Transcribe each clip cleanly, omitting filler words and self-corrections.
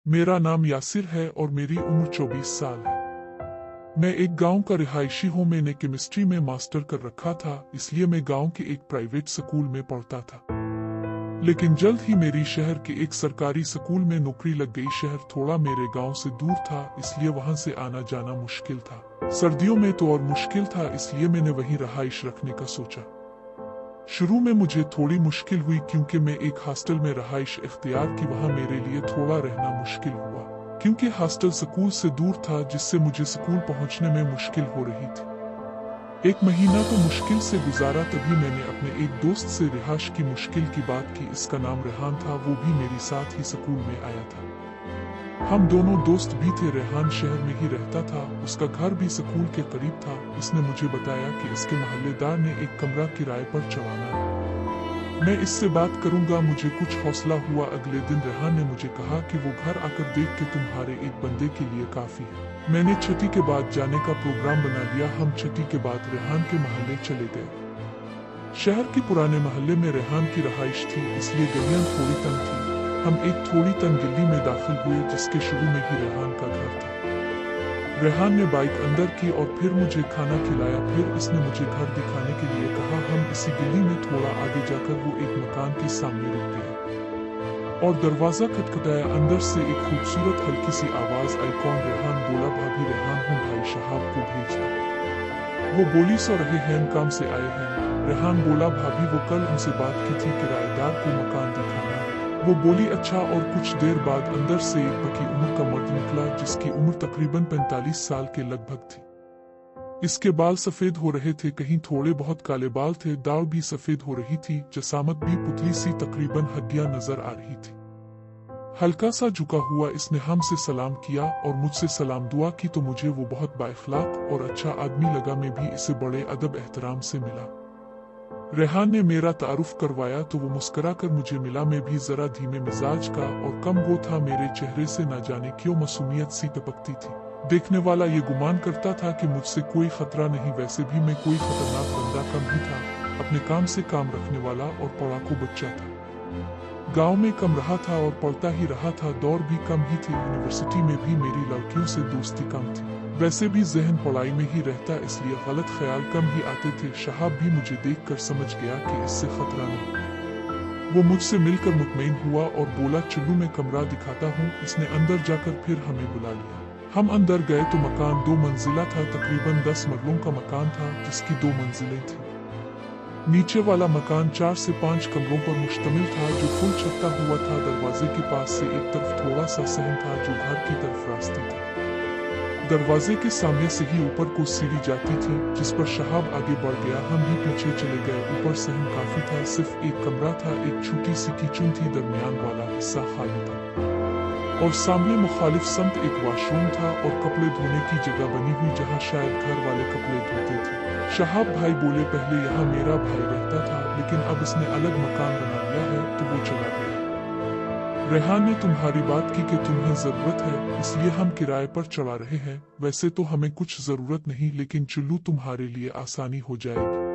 मेरा नाम यासिर है और मेरी उम्र 24 साल है। मैं एक गांव का रिहायशी हूँ। मैंने केमिस्ट्री में मास्टर कर रखा था, इसलिए मैं गांव के एक प्राइवेट स्कूल में पढ़ता था। लेकिन जल्द ही मेरी शहर के एक सरकारी स्कूल में नौकरी लग गई। शहर थोड़ा मेरे गांव से दूर था, इसलिए वहां से आना जाना मुश्किल था। सर्दियों में तो और मुश्किल था, इसलिए मैंने वहीं रहाइश रखने का सोचा। शुरू में मुझे थोड़ी मुश्किल हुई क्योंकि मैं एक हॉस्टल में रहाइश इख्तियार की। वहां मेरे लिए थोड़ा रहना मुश्किल हुआ क्योंकि हॉस्टल स्कूल से दूर था, जिससे मुझे स्कूल पहुंचने में मुश्किल हो रही थी। एक महीना तो मुश्किल से गुजारा। तभी मैंने अपने एक दोस्त से रिहाइश की मुश्किल की बात की। इसका नाम रेहान था, वो भी मेरे साथ ही स्कूल में आया था। हम दोनों दोस्त भी थे। रेहान शहर में ही रहता था, उसका घर भी स्कूल के करीब था। उसने मुझे बताया कि इसके मोहल्लेदार ने एक कमरा किराए पर चढ़ाना है। मैं इससे बात करूंगा। मुझे कुछ हौसला हुआ। अगले दिन रेहान ने मुझे कहा कि वो घर आकर देख के तुम्हारे एक बंदे के लिए काफी है। मैंने छठी के बाद जाने का प्रोग्राम बना लिया। हम छठी के बाद रेहान के मोहल्ले चले गए। शहर के पुराने मोहल्ले में रेहान की रहाइश थी, इसलिए गलियां थोड़ी तंग थी। हम एक थोड़ी तंग गली में दाखिल हुए, जिसके शुरू में ही रेहान का घर था। रेहान ने बाइक अंदर की और फिर मुझे खाना खिलाया। फिर इसने मुझे घर दिखाने के लिए कहा। हम इसी गली में थोड़ा आगे जाकर वो एक मकान के सामने रुक गए और दरवाजा खटखटाया। अंदर से एक खूबसूरत हल्की सी आवाज आई। कौन? रेहान बोला। भाभी रेहान हूँ, भाई शहाब को भेज दो। वो बोली सो रहे हैं, काम से आए हैं। रेहान बोला। भाभी वो कल उनसे बात की थी, किराएदार को मकान दिखाना है। वो बोली अच्छा। और कुछ देर बाद अंदर से एक पकी उम्र का मर्द निकला, जिसकी उम्र तकरीबन 45 साल के लगभग थी। इसके बाल सफेद हो रहे थे, कहीं थोड़े बहुत काले बाल थे। दाढ़ भी सफेद हो रही थी, जसामत भी पुतली सी, तकरीबन हड्डियां नजर आ रही थी। हल्का सा झुका हुआ इसने हमसे सलाम किया और मुझसे सलाम दुआ की तो मुझे वो बहुत बाइखलाक और अच्छा आदमी लगा। मैं भी इसे बड़े अदब एहतराम से मिला। रेहान ने मेरा तारुफ करवाया तो वो मुस्कुरा कर मुझे मिला। मैं भी जरा धीमे मिजाज का और कम गो था। मेरे चेहरे से न जाने क्यों मासूमियत सी टपकती थी। देखने वाला ये गुमान करता था कि मुझसे कोई खतरा नहीं। वैसे भी मैं कोई खतरनाक बंदा कम ही था, अपने काम से काम रखने वाला और पढ़ाकू बच्चा था। गांव में कम रहा था और पढ़ता ही रहा था। दौर भी कम ही थे। यूनिवर्सिटी में भी मेरी लड़कियों से दोस्ती कम थी। वैसे भी जहन पढ़ाई में ही रहता, इसलिए गलत ख्याल कम ही आते थे। शहाब भी मुझे देखकर समझ गया कि इससे खतरा नहीं। वो मुझसे मिलकर मुतमईन हुआ और बोला चलो मैं कमरा दिखाता हूँ। इसने अंदर जाकर फिर हमें बुला लिया। हम अंदर गए तो मकान 2 मंजिला था। तकरीबन 10 मरलों का मकान था, जिसकी 2 मंजिलें थी। नीचे वाला मकान 4 से 5 कमरों पर मुश्तमिल था, जो फुल छत्ता हुआ था। दरवाजे के पास से एक तरफ थोड़ा सा सहन था, जो घर की तरफ रास्ते था। दरवाजे के सामने से ही ऊपर को सीढ़ी जाती थी, जिस पर शहाब आगे बढ़ गया। हम भी पीछे चले गए। ऊपर सहन काफी था, सिर्फ एक कमरा था। एक छोटी सी किचन थी, दरमियान वाला हिस्सा खाली था और सामने मुखालिफ समत एक वॉशरूम था और कपड़े धोने की जगह बनी हुई, जहाँ शायद घर वाले कपड़े धोते थे। शहाब भाई बोले पहले यहाँ मेरा भाई रहता था, लेकिन अब इसने अलग मकान बना लिया है तो वो चला गया। रेहान ने तुम्हारी बात की कि तुम्हें जरूरत है, इसलिए हम किराए पर चढ़ा रहे हैं। वैसे तो हमें कुछ जरूरत नहीं, लेकिन चलो तुम्हारे लिए आसानी हो जाएगी।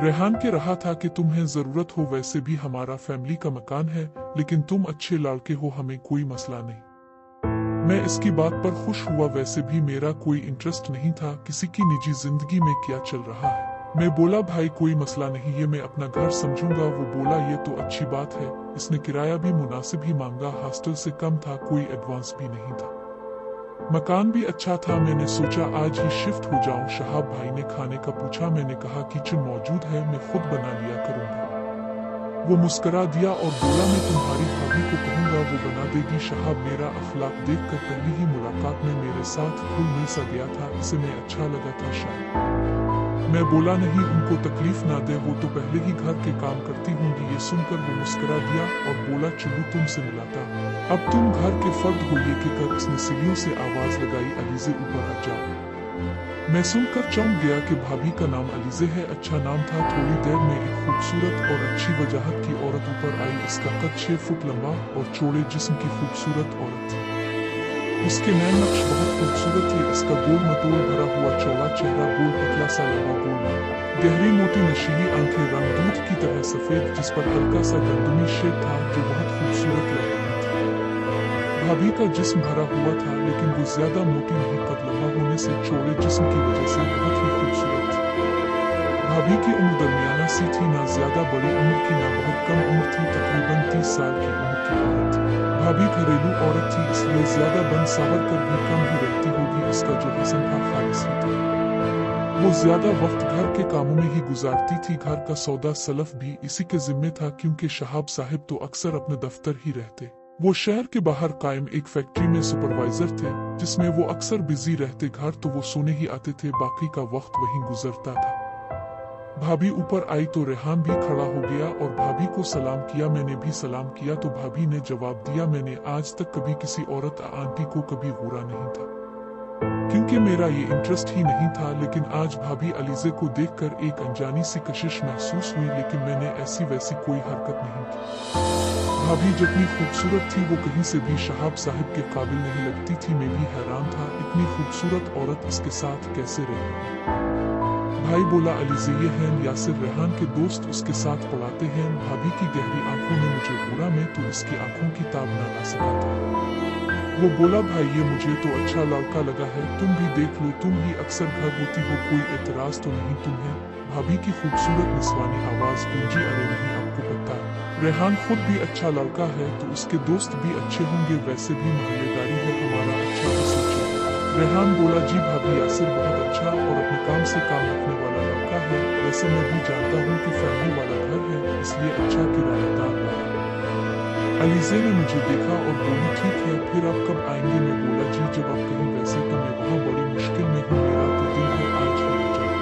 रेहान के रहा था कि तुम्हें जरूरत हो। वैसे भी हमारा फैमिली का मकान है, लेकिन तुम अच्छे लड़के हो, हमें कोई मसला नहीं। मैं इसकी बात पर खुश हुआ। वैसे भी मेरा कोई इंटरेस्ट नहीं था किसी की निजी जिंदगी में क्या चल रहा है। मैं बोला भाई कोई मसला नहीं, ये मैं अपना घर समझूंगा। वो बोला ये तो अच्छी बात है। इसने किराया भी मुनासिब ही मांगा, हॉस्टल से कम था, कोई एडवांस भी नहीं था। मकान भी अच्छा था। मैंने सोचा आज ही शिफ्ट हो जाऊं। शहाब भाई ने खाने का पूछा। मैंने कहा किचन मौजूद है, मैं खुद बना लिया करूंगा। वो मुस्कुरा दिया और बोला मैं तुम्हारी भाभी को कहूंगा, वो बना देगी। शहाब मेरा अखलाक देखकर पहली ही मुलाकात में मेरे साथ घुल मिल सा गया था। इसे मैं अच्छा लगा था शायद। मैं बोला नहीं, उनको तकलीफ ना दे, वो तो पहले ही घर के काम करती होंगी। ये सुनकर वो मुस्कुरा दिया और बोला चलो तुमसे मिलाता, अब तुम घर के फर्द हो। ये कहकर उसने सीढ़ियों से आवाज लगाई, अलीजे ऊपर आ जाओ। मैं सुनकर चौंक गया कि भाभी का नाम अलीजे है। अच्छा नाम था। थोड़ी देर में एक खूबसूरत और अच्छी वजाहत की औरत ऊपर आई। इसका कद 6 फुट लंबा और चौड़े जिस्म की खूबसूरत औरत थी। उसके नैन नक्श बहुत खूबसूरत थे। इसका गोल मटोल भरा हुआ चौड़ा चेहरा, गोल पतला सा लंबा गोल, गहरी मोटी नशीली आंखें, रंग दूध की तरह सफेद, जिस पर हल्का सा गंदमी शेड था जो बहुत खूबसूरत लग रही थी। भाभी का जिस्म भरा हुआ था, लेकिन वो ज्यादा मोटी नहीं, कद लंबा होने से चौड़े जिस्म की वजह से बहुत ही खूबसूरत थी। भाभी की उम्र दरमियाना सी थी, ना ज्यादा बड़ी उम्र की ना बहुत कम उम्र थी, तकरीबन 30 साल की उम्र की औरत थी। भाभी घरेलू औरत थी, इसलिए ज्यादा बन सावर कर भी कम ही रहती होगी। उसका जो हसन था खालिस ही था। वो ज्यादा वक्त घर के कामों में ही गुजारती थी। घर का सौदा सलफ भी इसी के जिम्मे था, क्योंकि शहाब साहिब तो अक्सर अपने दफ्तर ही रहते। वो शहर के बाहर कायम एक फैक्ट्री में सुपरवाइजर थे, जिसमें वो अक्सर बिजी रहते। घर तो वो सोने ही आते थे, बाकी का वक्त वहीं गुजरता था। भाभी ऊपर आई तो रेहान भी खड़ा हो गया और भाभी को सलाम किया। मैंने भी सलाम किया तो भाभी ने जवाब दिया, मैंने आज तक कभी किसी औरत आंटी को कभी घूरा नहीं था, क्योंकि मेरा ये इंटरेस्ट ही नहीं था। लेकिन आज भाभी अलीजे को देखकर एक अनजानी सी कशिश महसूस हुई, लेकिन मैंने ऐसी वैसी कोई हरकत नहीं की। भाभी जितनी खूबसूरत थी वो कहीं से भी शहाब साहिब के काबिल नहीं लगती थी। मैं भी हैरान था, इतनी खूबसूरत औरत इसके साथ कैसे रही। भाई बोला, अलीजे ये हैं यासिर, रेहान के दोस्त, उसके साथ पढ़ाते हैं। भाभी की गहरी आंखों ने मुझे घूरा, मैं तो इसकी आंखों की ताब ना ला सका था। वो बोला, भाई ये मुझे तो अच्छा लड़का लगा है, तुम भी देख लो, तुम ही अक्सर घर होती हो, कोई एतराज तो नहीं तुम्हें। भाभी की खूबसूरत निस्वानी आवाज गूंजी, अरे नहीं, आपको पता है रेहान खुद भी अच्छा लड़का है तो उसके दोस्त भी अच्छे होंगे, वैसे भी मोहल्लेदारी है हमारा, अच्छा तो सोचो। रेहान बोला, जी भाभी, यासिर बहुत अच्छा और अपने काम से काम रखने वाला लड़का है। वैसे मैं भी जानता हूँ कि फैमिली वाला घर है, इसलिए अच्छा किराएदार है। अलीजे ने मुझे देखा और बोली, ठीक है, फिर आप कब आएंगे। मैं बोला, जी जब आप कहीं, वैसे तो मैं वहाँ बड़ी मुश्किल में हूँ, मेरा तो दिल है आज ही हो जाए।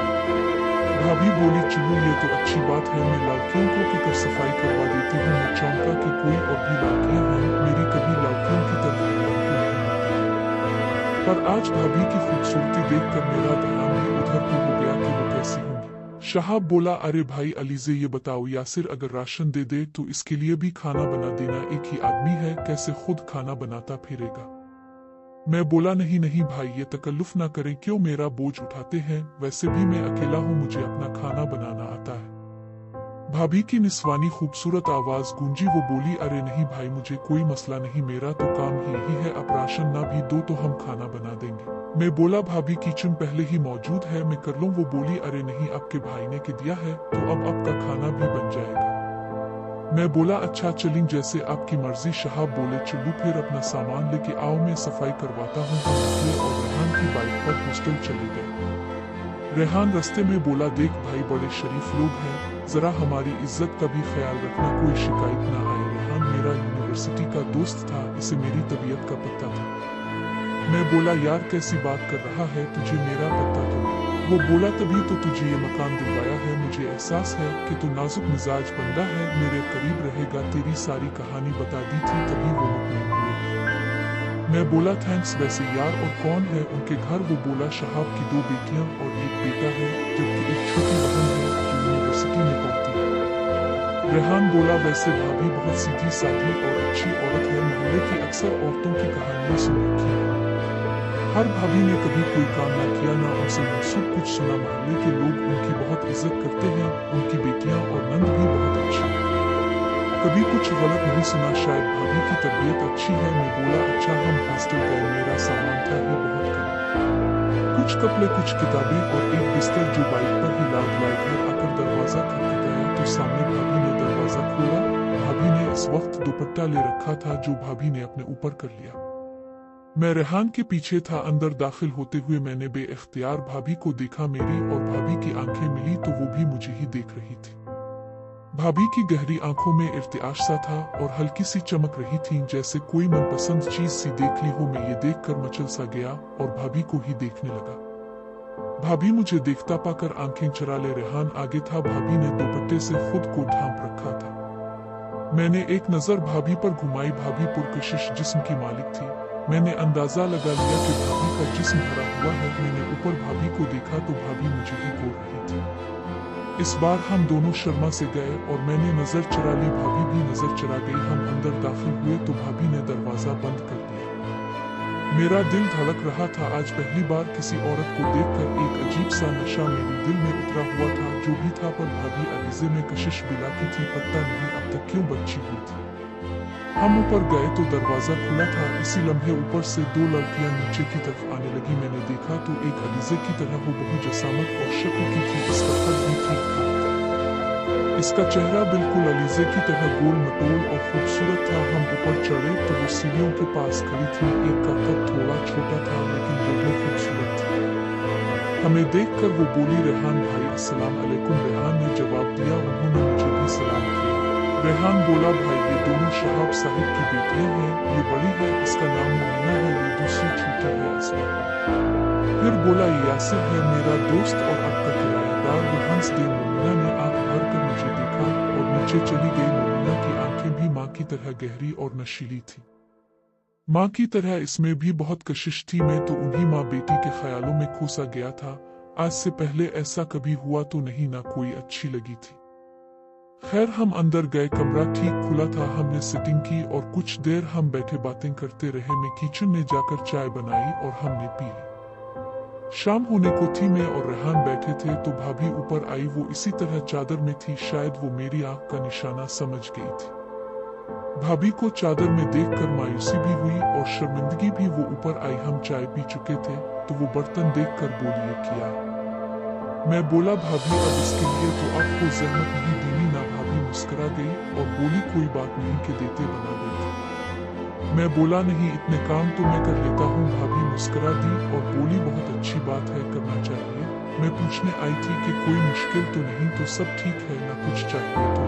भाभी बोली, चलो ये तो अच्छी बात है, मैं लड़कियों को की कर सफाई करवा देती हूँ। मैं चाहूँगा कि कोई और भी लड़कियाँ हैं, मेरी कभी लड़कियों की तरफ ध्यान क्यों नहीं। पर आज भाभी की खूबसूरती देखकर मेरा ध्यान भी उधर को हो गया कि वो कैसी होंगी। शहाब बोला, अरे भाई अलीजे ये बताओ, यासिर अगर राशन दे दे तो इसके लिए भी खाना बना देना, एक ही आदमी है, कैसे खुद खाना बनाता फिरेगा। मैं बोला, नहीं नहीं भाई, ये तकल्लुफ ना करें, क्यों मेरा बोझ उठाते हैं, वैसे भी मैं अकेला हूँ, मुझे अपना खाना बनाना आता है। भाभी की निस्वानी खूबसूरत आवाज गूंजी। वो बोली, अरे नहीं भाई, मुझे कोई मसला नहीं, मेरा तो काम ही यही है, आप राशन ना भी दो तो हम खाना बना देंगे। मैं बोला, भाभी किचन पहले ही मौजूद है, मैं कर लूं। वो बोली, अरे नहीं, आपके भाई ने के दिया है तो अब आपका खाना भी बन जाएगा। मैं बोला, अच्छा चलें, जैसे आपकी मर्जी। शहाब बोले, चलो फिर अपना सामान लेके आओ, मैं सफाई करवाता हूँ। हम निकले और रेहान की बाइक पर हॉस्टल चले गए। रेहान रास्ते में बोला, देख भाई, बड़े शरीफ लोग हैं, जरा हमारी इज्जत का भी ख्याल रखना, कोई शिकायत ना आए। रेहान मेरा यूनिवर्सिटी का दोस्त था, इसे मेरी तबीयत का पता था। मैं बोला, यार कैसी बात कर रहा है, तुझे मेरा पता तो। वो बोला, तभी तो तुझे ये मकान दिलवाया है, मुझे एहसास है कि तू नाजुक मिजाज बंदा है, मेरे करीब रहेगा, तेरी सारी कहानी बता दी थी, तभी वो मुकम्मल हुए। मैं बोला, थैंक्स, वैसे यार और कौन है उनके घर। वो बोला, शहाब की 2 बेटियां और एक बेटा है, जबकि एक छोटी बहन है जो यूनिवर्सिटी में पढ़ती है। रेहान बोला, वैसे भाभी बहुत सीधी सादी और अच्छी औरत है, मोहल्ले की अक्सर औरतों की कहानियां सुन रखी है। हर भाभी ने कभी कोई काम ना किया, ना उनसे मनसूब कुछ सुना। मोहल्ले के लोग उनकी बहुत इज्जत करते हैं, उनकी बेटियां और नंद भी बहुत अच्छी है, कभी कुछ गलत नहीं सुना। शायद भाभी की तबीयत अच्छी है। मैं बोला, अच्छा, हम हॉस्टल गए, मेरा सामान था ही बहुत कम, कुछ कपड़े, कुछ किताबें और एक बिस्तर जो बाइक पर ही लाद लाए। घर आकर दरवाजा खटखटाया तो सामने भाभी ने दरवाजा खोला। भाभी ने इस वक्त दुपट्टा ले रखा था जो भाभी ने अपने ऊपर कर लिया। मैं रेहान के पीछे था। अंदर दाखिल होते हुए मैंने बेइख्तियार भाभी को देखा। मेरी और भाभी की आंखें मिली तो वो भी मुझे ही देख रही थी। भाभी की गहरी आंखों में इर्तिआश सा था और हल्की सी चमक रही थी, जैसे कोई मनपसंद चीज सी देख ली हो। मैं ये देखकर मचल सा गया और भाभी को ही देखने लगा। भाभी मुझे देखता पाकर आंखें चरा ले। रेहान आगे था, भाभी ने दुपट्टे से खुद को ढांप रखा था। मैंने एक नजर भाभी पर घुमाई। भाभी पुरकशिश जिस्म की मालिक थी। मैंने अंदाजा लगा लिया कि भाभी का जिस्म भरा हुआ है। मैंने ऊपर भाभी को देखा तो भाभी मुझे ही घूर रही थी। इस बार हम दोनों शर्मा से गए और मैंने नजर चरा ली, भाभी भी नजर चरा गई। हम अंदर दाखिल हुए तो भाभी ने दरवाजा बंद कर दिया। मेरा दिल धड़क रहा था। आज पहली बार किसी औरत को देखकर एक अजीब सा नशा मेरे दिल में उतरा हुआ था। जो भी था, पर भाभी अलीजे में कशिश बिलाती थी, पता नहीं अब तक क्यों बच्ची हुई थी। हम ऊपर गए तो दरवाजा खुला था। इसी लम्हे ऊपर से 2 लड़कियां नीचे की तरफ आने लगी। मैंने देखा तो एक अलीजे की तरह वो बहु जसामत और शक्ल की थी। इसका कद भी ठीक ठाक था। इसका चेहरा बिल्कुल अलीजे की तरह गोल मटोल और खूबसूरत था। हम ऊपर चढ़े तो वो सीढ़ियों के पास खड़ी थी। एक का कद थोड़ा छोटा था लेकिन वो भी खूबसूरत थी। हमें देखकर वो बोली, रेहान भाई अस्सलाम अलैकुम। रेहान ने जवाब दिया। उन्होंने मुझे भी सलाम किया। रेहान बोला, भाई ये दोनों शहाब साहिब की बेटियां हैं। ये बड़ी है, इसका नाम मोमिना है, ये दूसरी छोटी है अस्मा। फिर बोला, ये यासिर है मेरा दोस्त और अब का किराएदार। वो हंस दे। मोमिना ने आंख भर कर मुझे देखा और नीचे चली गई। मोमिना की आंखें भी माँ की तरह गहरी और नशीली थी। माँ की तरह इसमें भी बहुत कशिश थी। मैं तो उन्हीं माँ बेटी के ख्यालों में खोसा गया था। आज से पहले ऐसा कभी हुआ तो नहीं, ना कोई अच्छी लगी थी। खैर हम अंदर गए। कमरा ठीक खुला था। हमने सिटिंग की और कुछ देर हम बैठे बातें करते रहे। मैं किचन में जाकर चाय बनाई और हमने पी ली। शाम होने को थी। मैं और रेहान बैठे थे तो भाभी ऊपर आई। वो इसी तरह चादर में थी। शायद वो मेरी आंख का निशाना समझ गई थी। भाभी को चादर में देखकर मायूसी भी हुई और शर्मिंदगी भी। वो ऊपर आई। हम चाय पी चुके थे तो वो बर्तन देखकर बोली, ये किया है? मैं बोला, भाभी अब इसके लिए तो आपको जहमत नहीं देनी ना। भाभी मुस्कुरा गई और बोली, कोई बात नहीं कि देते बना देते। मैं बोला, नहीं इतने काम तो मैं कर लेता हूँ। भाभी मुस्कुरा दी और बोली, बहुत अच्छी बात है, करना चाहिए। मैं पूछने आई थी कि कोई मुश्किल तो नहीं? तो सब ठीक है ना, कुछ चाहिए तो?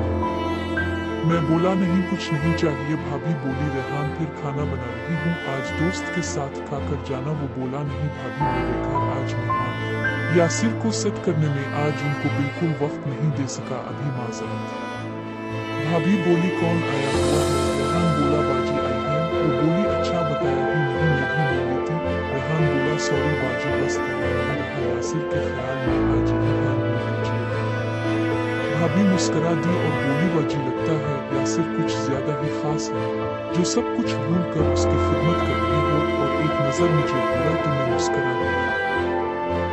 मैं बोला, नहीं कुछ नहीं चाहिए। भाभी बोली, रेहान फिर खाना बना रही हूँ, आज दोस्त के साथ खाकर जाना। वो बोला, नहीं भाभी मेरे घर आज मेहमान है। यासिर को सेट करने में आज उनको बिल्कुल वक्त नहीं दे सका, अभी माजरत। भाभी बोली, कौन आया हुआ है? रेहान बोला, बाजी आई है। वो बोली, अच्छा बताया ही नहीं, मैं भी नहीं लेती। रेहान बोला, सॉरी बाजी, बस तैयार नहीं रहा, यासिर के ख्याल में आज ही है। भाभी मुस्कुरा दी और बोली, बाजी लगता है यासिर कुछ ज्यादा ही खास है, जो सब कुछ भूल कर उसकी खिदमत कर रही हो। और एक नजर मुझे पूरा तो मैं मुस्कुरा गया।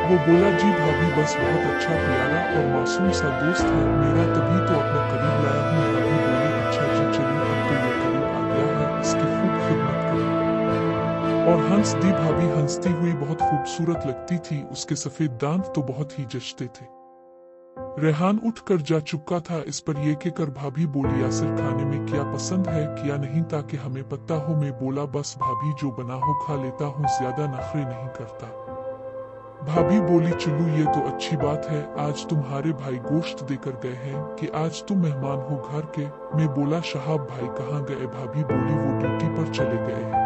वो बोला, जी भाभी बस बहुत अच्छा प्यारा और मासूम सा दोस्त है मेरा, तभी तो अपने करीब लाया हूँ। भाभी बोली, अच्छा जी चलिए, अब तो ये करीब आ गया है, इसकी खूब खिदमत करें। और हंस दी। भाभी हंसती हुई बहुत खूबसूरत लगती थी। उसके सफेद दांत तो बहुत ही जचते थे। रेहान उठकर जा चुका था। इस पर ये कहकर भाभी बोली, यासिर खाने में क्या पसंद है क्या नहीं, ताकि हमें पता हो। मैं बोला, बस भाभी जो बना हो खा लेता हूँ, ज्यादा नखरे नहीं करता। भाभी बोली, चलो ये तो अच्छी बात है, आज तुम्हारे भाई गोश्त देकर गए हैं कि आज तुम मेहमान हो घर के? मैं बोला, शहाब भाई कहाँ गए? भाभी बोली, वो ड्यूटी पर चले गए हैं।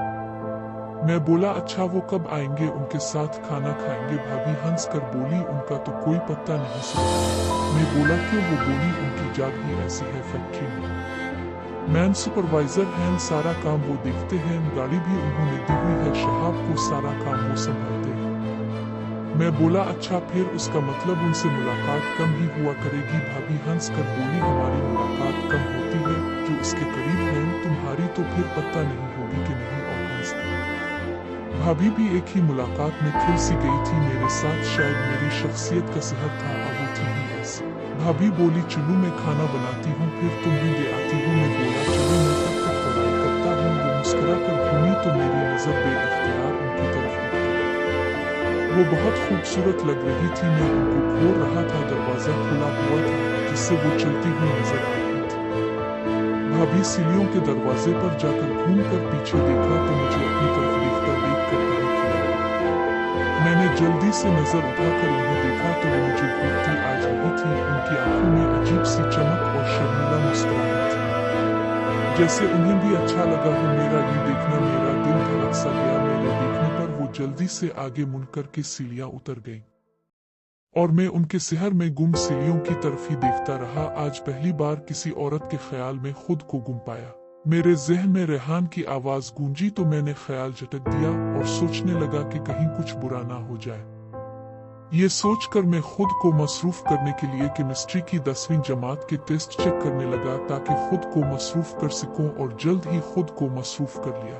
मैं बोला, अच्छा वो कब आएंगे? उनके साथ खाना खाएंगे। भाभी हंस कर बोली, उनका तो कोई पता नहीं सकता। मैं बोला, क्यों? वो बोली, उनकी जॉब ही ऐसी है फैक्ट्री में, मैन सुपरवाइजर हैं, सारा काम वो देखते हैं, गाड़ी भी उन्होंने दी हुई है शहाब को, सारा काम वो संभालते हैं। मैं बोला, अच्छा फिर उसका मतलब उनसे मुलाकात कम ही हुआ करेगी। भाभी हंस कर बोली, हमारी मुलाकात कम होती है, जो इसके करीब है, तुम्हारी तो फिर पता नहीं होगी कि नहीं। और हंस दी। भाभी भी एक ही मुलाकात में खिल सी गई थी मेरे साथ, शायद मेरी शख्सियत का सहर था, अब वो थी ही ऐसी। भाभी बोली, चलो मैं खाना बनाती हूँ, फिर तुम भी ले आती हूँ। मैं बोला, चलो मैं तब तक पढ़ाई करता हूँ। वो मुस्कुरा कर घूमी तो मेरी नजर बेइख्तियार उनकी तरफ उठ गई। वो बहुत खूबसूरत लग रही थी। मैं उनको घूर रहा था। दरवाजा खुला हुआ था जिससे वो चलती हुई नजर आ रही थी। भाभी सीढ़ियों के दरवाजे पर जाकर घूमकर पीछे देखा तो मुझे अपनी तरफ देखकर कहीं किया। मैंने जल्दी से नजर उठाकर उन्हें देखा तो वो मुझे घूरती आ रही थी। उनकी आंखों में अजीब सी चमक और शर्मिला मुस्कुराहट थी, जैसे उन्हें भी अच्छा लगा हो मेरा ये देखना। मेरा दिल धड़क सा गया। मेरे देखने पर वो जल्दी से आगे मुड़कर के सीढ़ियां उतर गईं और मैं उनके शहर में गुम सीढ़ियों की तरफ ही देखता रहा। आज पहली बार किसी औरत के ख्याल में खुद को गुम पाया। मेरे जहन में रेहान की आवाज गूंजी तो मैंने ख्याल झटक दिया और सोचने लगा कि कहीं कुछ बुरा ना हो जाए। ये सोचकर मैं खुद को मसरूफ करने के लिए केमिस्ट्री की 10वीं जमात के टेस्ट चेक करने लगा ताकि खुद को मसरूफ कर सकूं, और जल्द ही खुद को मसरूफ कर लिया।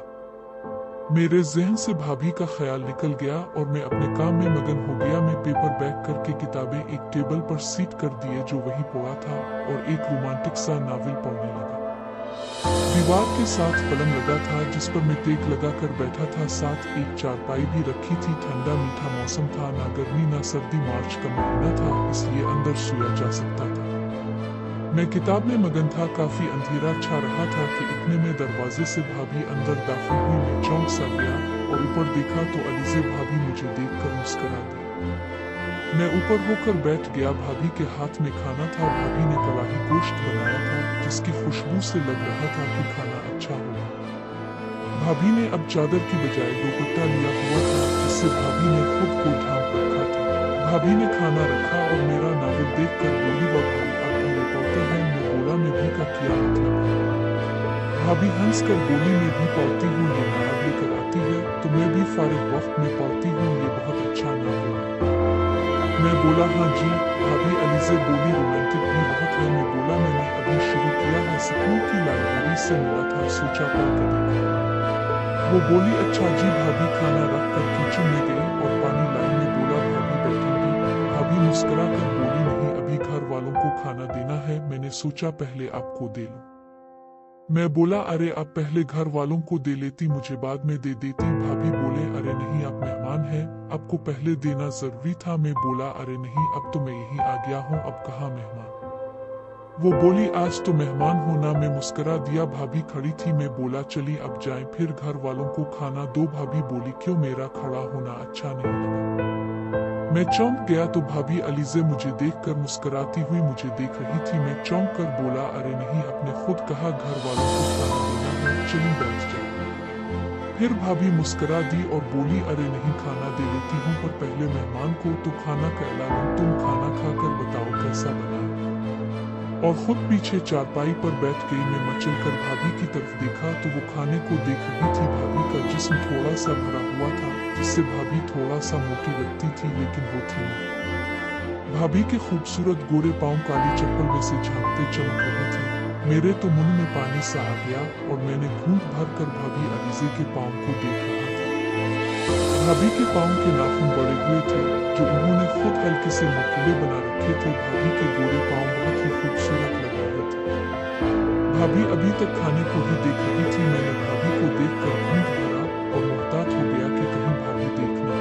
मेरे जहन से भाभी का ख्याल निकल गया और मैं अपने काम में मगन हो गया। मैं पेपर बैक करके किताबें एक टेबल पर सीट कर दिए जो वहीं पड़ा था और एक रोमांटिक सा नावल पढ़ने लगा। दीवार के साथ पलंग लगा था जिस पर मैं टेक लगा कर बैठा था। साथ एक चारपाई भी रखी थी। ठंडा मीठा मौसम था, ना गर्मी ना सर्दी। मार्च का महीना था, इसलिए अंदर सोया जा सकता था। मैं किताब में मगन था। काफी अंधेरा छा रहा था कि इतने में दरवाजे से भाभी अंदर दाखिल हुई। मैं चौंक सा गया और ऊपर देखा तो अलीज़े भाभी मुझे देखकर मुस्कुरा दी। मैं ऊपर होकर बैठ गया। भाभी के हाथ में खाना था। भाभी ने कड़ाही गोश्त बनाया था जिसकी खुशबू से लग रहा था कि खाना अच्छा होगा। भाभी ने अब चादर की बजाय दुपट्टा लिया हुआ था जिससे भाभी ने खुद को ढांप रखा था। भाभी ने खाना रखा और मेरा नावल देखकर बोली, वाह भाई आप भी रिपोर्टर हैं। मैं बोला, मैं भी का क्या मतलब है? भाभी हंस कर बोली, मैं भी पढ़ती हूँ, ये नायब लेकर आती है तो मैं भी फारिग वक्त में पढ़ती हूँ, ये बहुत अच्छा नावल है। मैं बोला, हाँ जी। भाभी अलीज़े बोली, रोमांटिक भी बहुत है। मैं बोला, मैंने अभी शुरू किया है, स्कूल की लाइब्रेरी से मिला था, सोचा पढ़ कर देखूं। वो बोली, अच्छा जी। भाभी खाना रख कर किचन में गई और पानी लाई। में बोला, भाभी बैठेंगी? भाभी मुस्कुरा कर बोली, नहीं अभी घर वालों को खाना देना है, मैंने सोचा पहले आपको दे लूं। मैं बोला, अरे आप पहले घर वालों को दे लेती, मुझे बाद में दे देती। भाभी बोले, अरे नहीं आप मेहमान हैं, आपको पहले देना जरूरी था। मैं बोला, अरे नहीं अब तो मैं यहीं आ गया हूँ, अब कहाँ मेहमान। वो बोली, आज तो मेहमान हो ना। मैं मुस्कुरा दिया। भाभी खड़ी थी। मैं बोला, चली अब जाएं, फिर घर वालों को खाना दो। भाभी बोली, क्यों, मेरा खड़ा होना अच्छा नहीं लगा? मैं चौंक गया तो भाभी अलीज़े मुझे देखकर मुस्कुराती हुई मुझे देख रही थी। मैं चौंक कर बोला, अरे नहीं आपने खुद कहा घर वालों को खाना देना है, चलिए बैठ जाओ। फिर भाभी मुस्कुरा दी और बोली, अरे नहीं खाना दे लेती हूँ, पर पहले मेहमान को तो खाना खिला लूं। तुम खाना खाकर बताओ कैसा बना है। और खुद पीछे चारपाई पर बैठ गई। मैं मचल कर भाभी की तरफ देखा तो वो खाने को देख रही थी। भाभी का जिस्म थोड़ा सा भरा हुआ था जिससे भाभी थोड़ा सा मोटी लगती थी, लेकिन वो थी नहीं। भाभी के खूबसूरत गोरे पांव काली चप्पल में से झांकते चमक रहे थे। मेरे तो मुंह में पानी सा आ गया और मैंने घूंट भर कर भाभी अलीज़े के पांव को देख रहा था। भाभी के पांव के नाखून बड़े हुए थे जो उन्होंने खुद हल्के से नुकीले बना रखे थे। भाभी के गोरे पांव बहुत ही खूबसूरत लग रहे थे। भाभी अभी तक खाने को ही देख रही थी। मैंने भाभी को देखकर घूंट भरा और मुहतात हो गया कि कहीं भाभी देखना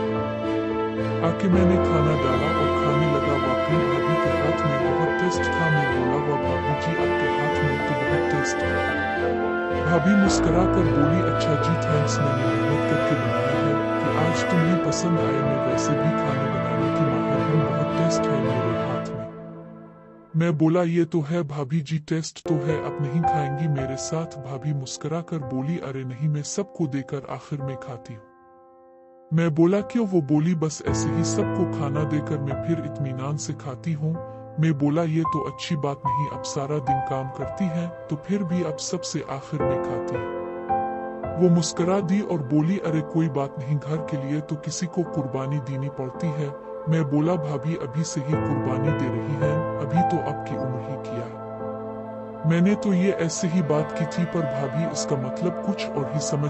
आके। मैंने खाना डाला और खाने लगा। वाकई भाभी के हाथ में बहुत टेस्ट था। मैं बोला, वाह भाभी जी आपके हाथ में तो बहुत टेस्ट है। भाभी मुस्कुरा कर बोली, अच्छा जी थैंक्स, मैंने मेहनत करके बनाया है कि आज तुम्हें पसंद आए। मैं वैसे भी खाने बनाने की माहिर हूँ, बहुत टेस्ट है मेरे हाथ में। मैं बोला, ये तो है भाभी जी, टेस्ट तो है, अब नहीं खाएंगी मेरे साथ? भाभी मुस्कुरा कर बोली, अरे नहीं मैं सबको देकर आखिर में खाती हूँ। मैं बोला, क्यों? वो बोली, बस ऐसे ही सबको खाना देकर मैं फिर इत्मीनान से खाती हूँ। मैं बोला, ये तो अच्छी बात नहीं, अब सारा दिन काम करती है तो फिर भी अब सबसे आखिर में खाती है। वो मुस्कुरा दी और बोली, अरे कोई बात नहीं, घर के लिए तो किसी को कुर्बानी देनी पड़ती है। मैं बोला, भाभी अभी से ही कुर्बानी दे रही है, अभी तो आपकी उम्र ही किया है। मैंने तो ये ऐसे ही बात की थी, पर भाभी इसका मतलब कुछ और ही समझ